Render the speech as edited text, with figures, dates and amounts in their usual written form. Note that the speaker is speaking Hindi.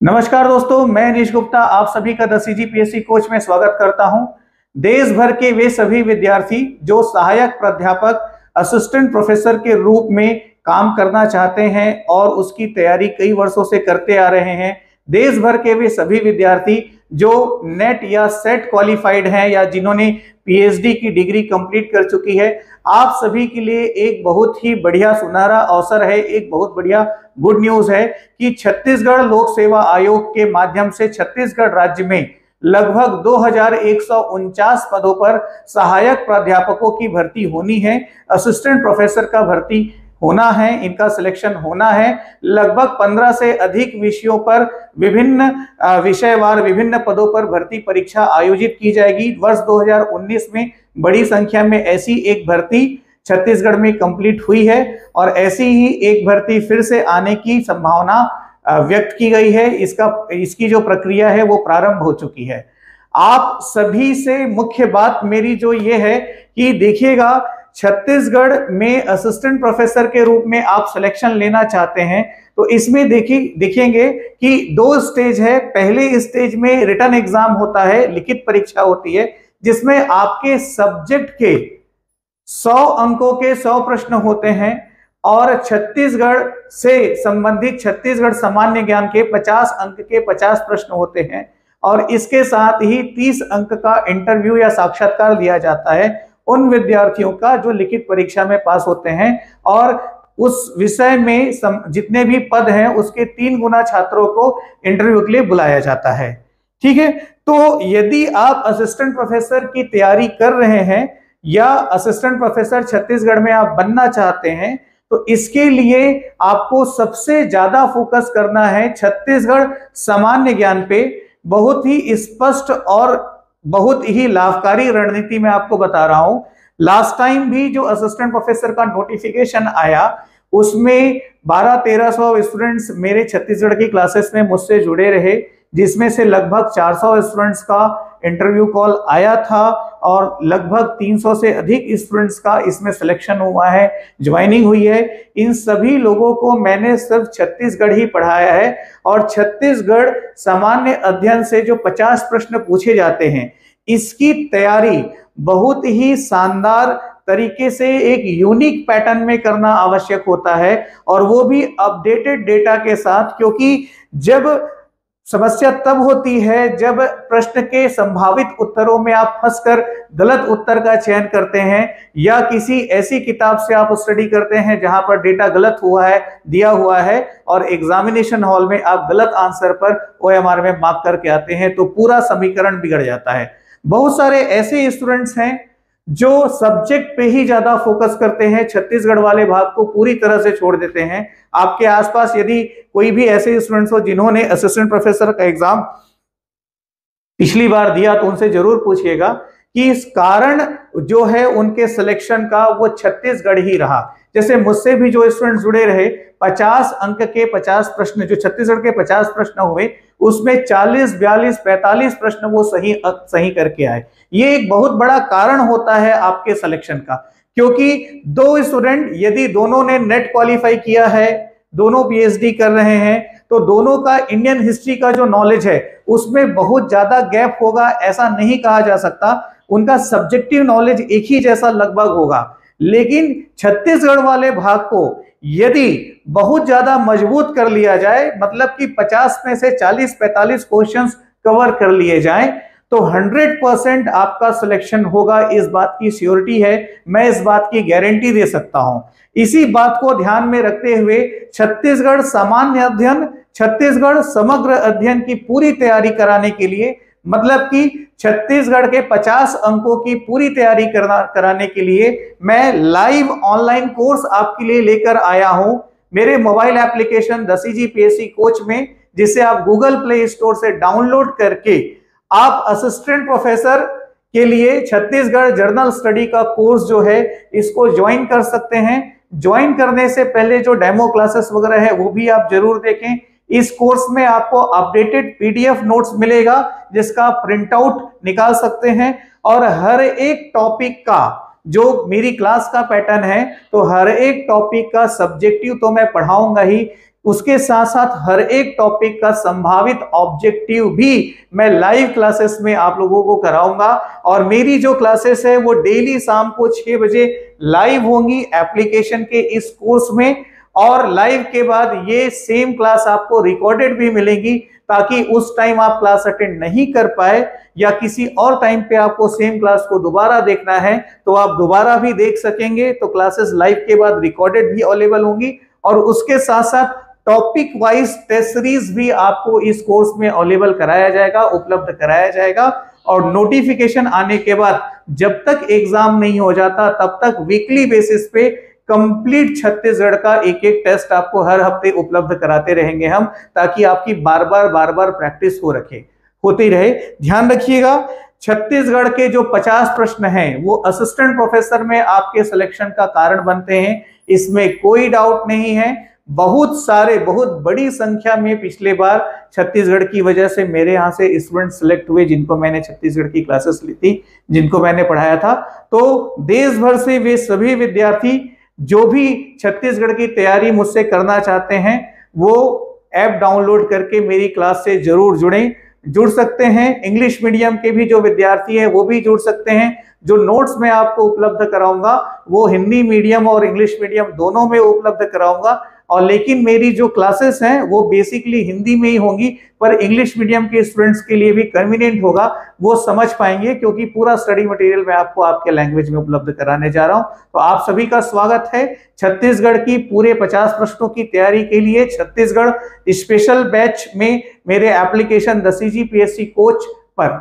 नमस्कार दोस्तों, मैं अनीश गुप्ता आप सभी का द सीजीपीएससी कोच में स्वागत करता हूं। देश भर के वे सभी विद्यार्थी जो सहायक प्राध्यापक असिस्टेंट प्रोफेसर के रूप में काम करना चाहते हैं और उसकी तैयारी कई वर्षों से करते आ रहे हैं। देश भर के वे सभी विद्यार्थी जो नेट या सेट क्वालिफाइड हैं या जिन्होंने पीएचडी की डिग्री कंप्लीट कर चुकी है, आप सभी के लिए एक बहुत ही बढ़िया सुनहरा अवसर है। एक बहुत बढ़िया गुड न्यूज है कि छत्तीसगढ़ लोक सेवा आयोग के माध्यम से छत्तीसगढ़ राज्य में लगभग 2149 पदों पर सहायक प्राध्यापकों की भर्ती होनी है। असिस्टेंट प्रोफेसर का भर्ती होना है, इनका सिलेक्शन होना है। लगभग 15 से अधिक विषयों पर विभिन्न विषयवार विभिन्न पदों पर भर्ती परीक्षा आयोजित की जाएगी। वर्ष 2019 में बड़ी संख्या में ऐसी एक भर्ती छत्तीसगढ़ में कंप्लीट हुई है और ऐसी ही एक भर्ती फिर से आने की संभावना व्यक्त की गई है। इसकी जो प्रक्रिया है वो प्रारंभ हो चुकी है। आप सभी से मुख्य बात मेरी जो ये है कि देखिएगा, छत्तीसगढ़ में असिस्टेंट प्रोफेसर के रूप में आप सिलेक्शन लेना चाहते हैं तो इसमें देखेंगे कि 2 स्टेज है। पहले स्टेज में रिटन एग्जाम होता है, लिखित परीक्षा होती है, जिसमें आपके सब्जेक्ट के 100 अंकों के 100 प्रश्न होते हैं और छत्तीसगढ़ से संबंधित छत्तीसगढ़ सामान्य ज्ञान के 50 अंक के 50 प्रश्न होते हैं और इसके साथ ही 30 अंक का इंटरव्यू या साक्षात्कार लिया जाता है उन विद्यार्थियों का जो लिखित परीक्षा में पास होते हैं और उस विषय में जितने भी पद हैं उसके 3 गुना छात्रों को इंटरव्यू के लिए बुलाया जाता है। ठीक है, तो यदि आप असिस्टेंट प्रोफेसर की तैयारी कर रहे हैं या असिस्टेंट प्रोफेसर छत्तीसगढ़ में आप बनना चाहते हैं तो इसके लिए आपको सबसे ज्यादा फोकस करना है छत्तीसगढ़ सामान्य ज्ञान पे। बहुत ही स्पष्ट और बहुत ही लाभकारी रणनीति मैं आपको बता रहा हूं। लास्ट टाइम भी जो असिस्टेंट प्रोफेसर का नोटिफिकेशन आया उसमें 1200-1300 स्टूडेंट्स मेरे छत्तीसगढ़ की क्लासेस में मुझसे जुड़े रहे, जिसमें से लगभग 400 स्टूडेंट्स का इंटरव्यू कॉल आया था और लगभग 300 से अधिक स्टूडेंट्स का इसमें सिलेक्शन हुआ है, ज्वाइनिंग हुई है। इन सभी लोगों को मैंने सिर्फ छत्तीसगढ़ ही पढ़ाया है और छत्तीसगढ़ सामान्य अध्ययन से जो 50 प्रश्न पूछे जाते हैं इसकी तैयारी बहुत ही शानदार तरीके से एक यूनिक पैटर्न में करना आवश्यक होता है और वो भी अपडेटेड डेटा के साथ, क्योंकि जब समस्या तब होती है जब प्रश्न के संभावित उत्तरों में आप फंसकर गलत उत्तर का चयन करते हैं या किसी ऐसी किताब से आप स्टडी करते हैं जहां पर डेटा गलत हुआ है, दिया हुआ है और एग्जामिनेशन हॉल में आप गलत आंसर पर ओएमआर में मार्क करके आते हैं तो पूरा समीकरण बिगड़ जाता है। बहुत सारे ऐसे स्टूडेंट्स हैं जो सब्जेक्ट पे ही ज्यादा फोकस करते हैं, छत्तीसगढ़ वाले भाग को पूरी तरह से छोड़ देते हैं। आपके आसपास यदि कोई भी ऐसे स्टूडेंट्स हो जिन्होंने असिस्टेंट प्रोफेसर का एग्जाम पिछली बार दिया तो उनसे जरूर पूछिएगा कि इस कारण जो है उनके सिलेक्शन का वो छत्तीसगढ़ ही रहा। जैसे मुझसे भी जो स्टूडेंट जुड़े रहे, 50 अंक के 50 प्रश्न जो छत्तीसगढ़ के 50 प्रश्न हुए उसमें 40, 42, 45 प्रश्न वो सही करके आए। ये एक बहुत बड़ा कारण होता है आपके सिलेक्शन का, क्योंकि 2 स्टूडेंट यदि दोनों ने नेट क्वालिफाई किया है, दोनों पीएचडी कर रहे हैं तो दोनों का इंडियन हिस्ट्री का जो नॉलेज है उसमें बहुत ज्यादा गैप होगा ऐसा नहीं कहा जा सकता। उनका सब्जेक्टिव नॉलेज एक ही जैसा लगभग होगा, लेकिन छत्तीसगढ़ वाले भाग को यदि बहुत ज्यादा मजबूत कर लिया जाए, मतलब कि 50 में से 40-45 क्वेश्चंस कवर कर लिए जाएं तो 100% आपका सिलेक्शन होगा। इस बात की श्योरिटी है, मैं इस बात की गारंटी दे सकता हूं। इसी बात को ध्यान में रखते हुए छत्तीसगढ़ सामान्य अध्ययन, छत्तीसगढ़ समग्र अध्ययन की पूरी तैयारी कराने के लिए, मतलब कि छत्तीसगढ़ के 50 अंकों की पूरी तैयारी कराने के लिए मैं लाइव ऑनलाइन कोर्स आपके लिए लेकर आया हूं मेरे mobile application the CGPSC coach में, जिसे आप गूगल प्ले स्टोर से डाउनलोड करके आप असिस्टेंट प्रोफेसर के लिए छत्तीसगढ़ जर्नल स्टडी का कोर्स जो है इसको ज्वाइन कर सकते हैं। ज्वाइन करने से पहले जो डेमो क्लासेस वगैरह है वो भी आप जरूर देखें। इस कोर्स में आपको अपडेटेड पीडीएफ नोट्स मिलेगा जिसका आप प्रिंट आउट निकाल सकते हैं और हर एक टॉपिक का जो मेरी क्लास का पैटर्न है तो हर एक टॉपिक का सब्जेक्टिव तो मैं पढ़ाऊंगा ही, उसके साथ साथ हर एक टॉपिक का संभावित ऑब्जेक्टिव भी मैं लाइव क्लासेस में आप लोगों को कराऊंगा। और मेरी जो क्लासेस है वो डेली शाम को 6 बजे लाइव होंगी एप्लीकेशन के इस कोर्स में, और लाइव के बाद ये सेम क्लास आपको रिकॉर्डेड भी मिलेगी, ताकि उस टाइम आप क्लास अटेंड नहीं कर पाए या किसी और टाइम पे आपको सेम क्लास को दोबारा देखना है तो आप दोबारा भी देख सकेंगे। तो क्लासेस लाइव के बाद रिकॉर्डेड भी अवेलेबल होंगी, और उसके साथ साथ टॉपिक वाइज टेस्ट सीरीज भी आपको इस कोर्स में अवेलेबल कराया जाएगा, उपलब्ध कराया जाएगा। और नोटिफिकेशन आने के बाद जब तक एग्जाम नहीं हो जाता तब तक वीकली बेसिस पे कंप्लीट छत्तीसगढ़ का एक एक टेस्ट आपको हर हफ्ते उपलब्ध कराते रहेंगे हम, ताकि आपकी बार बार प्रैक्टिस होती रहे। ध्यान रखिएगा, छत्तीसगढ़ के जो 50 प्रश्न हैं वो असिस्टेंट प्रोफेसर में आपके सिलेक्शन का कारण बनते हैं, इसमें कोई डाउट नहीं है। बहुत बड़ी संख्या में पिछले बार छत्तीसगढ़ की वजह से मेरे यहाँ से स्टूडेंट सिलेक्ट हुए, जिनको मैंने छत्तीसगढ़ की क्लासेस ली थी, जिनको मैंने पढ़ाया था। तो देश भर से वे सभी विद्यार्थी जो भी छत्तीसगढ़ की तैयारी मुझसे करना चाहते हैं वो ऐप डाउनलोड करके मेरी क्लास से जरूर जुड़ सकते हैं। इंग्लिश मीडियम के भी जो विद्यार्थी हैं वो भी जुड़ सकते हैं। जो नोट्स मैं आपको उपलब्ध कराऊंगा वो हिंदी मीडियम और इंग्लिश मीडियम दोनों में उपलब्ध कराऊंगा, और लेकिन मेरी जो क्लासेस हैं वो बेसिकली हिंदी में ही होंगी, पर इंग्लिश मीडियम के स्टूडेंट्स के लिए भी कन्वीनियंट होगा, वो समझ पाएंगे, क्योंकि पूरा स्टडी मटेरियल मैं आपको आपके लैंग्वेज में उपलब्ध कराने जा रहा हूं। तो आप सभी का स्वागत है छत्तीसगढ़ की पूरे 50 प्रश्नों की तैयारी के लिए छत्तीसगढ़ स्पेशल बैच में मेरे एप्लीकेशन द CGPSC कोच पर।